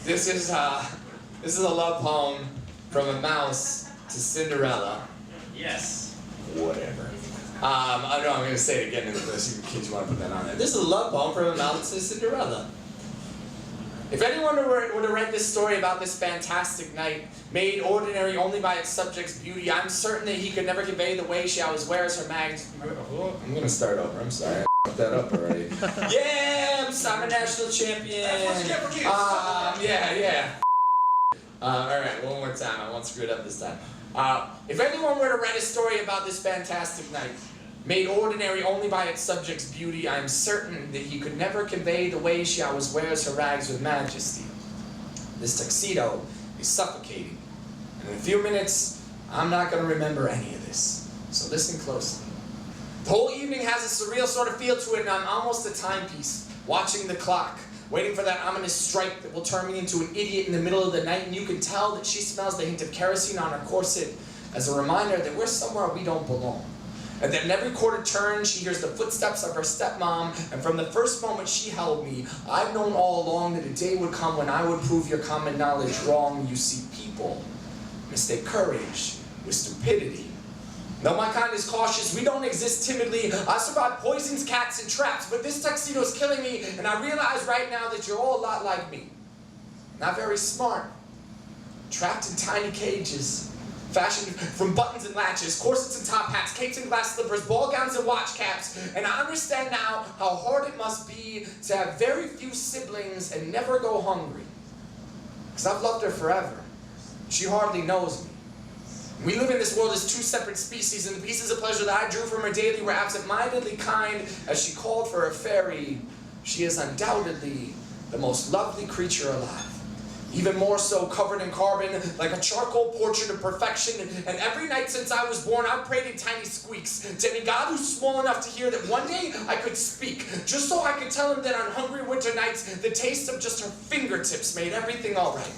This is a love poem from a mouse to Cinderella. Yes. Whatever. I know I'm going to say it again in English. You kids want to put that on there. This is a love poem from a mouse to Cinderella. If anyone were to write this story about this fantastic night, made ordinary only by its subject's beauty, I'm certain that he could never convey the way she always wears her mags. I'm going to start over. I'm sorry. I fucked that up already. Yeah, I'm a national champion. Yeah. Alright, one more time. I won't screw it up this time. If anyone were to write a story about this fantastic night, made ordinary only by its subject's beauty, I am certain that he could never convey the way she always wears her rags with majesty. This tuxedo is suffocating, and in a few minutes, I'm not going to remember any of this. So listen closely. The whole evening has a surreal sort of feel to it, and I'm almost a timepiece, watching the clock, waiting for that ominous strike that will turn me into an idiot in the middle of the night, and you can tell that she smells the hint of kerosene on her corset as a reminder that we're somewhere we don't belong. And that in every quarter turn, she hears the footsteps of her stepmom, and from the first moment she held me, I've known all along that a day would come when I would prove your common knowledge wrong. You see, people mistake courage with stupidity. Though my kind is cautious, we don't exist timidly. I survive poisons, cats, and traps, but this tuxedo is killing me, and I realize right now that you're all a lot like me. Not very smart. Trapped in tiny cages. Fashioned from buttons and latches, corsets and top hats, capes and glass slippers, ball gowns and watch caps. And I understand now how hard it must be to have very few siblings and never go hungry. Because I've loved her forever. She hardly knows me. We live in this world as two separate species, and the pieces of pleasure that I drew from her daily were absent-mindedly kind as she called for a fairy. She is undoubtedly the most lovely creature alive. Even more so, covered in carbon, like a charcoal portrait of perfection. And every night since I was born, I've prayed in tiny squeaks to any God who's small enough to hear that one day I could speak, just so I could tell him that on hungry winter nights, the taste of just her fingertips made everything all right.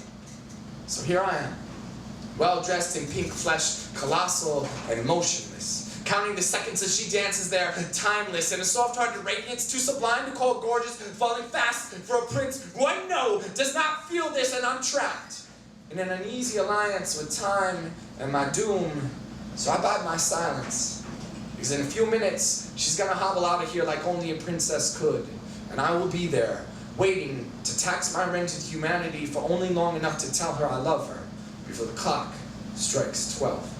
So here I am, well dressed in pink flesh, colossal and motionless, counting the seconds as she dances there, timeless, and a soft-hearted radiance too sublime to call gorgeous, falling fast for a prince who I know does not feel this, and I'm trapped in an uneasy alliance with time and my doom. So I bide my silence, because in a few minutes, she's gonna hobble out of here like only a princess could, and I will be there, waiting to tax my rented humanity for only long enough to tell her I love her before the clock strikes 12.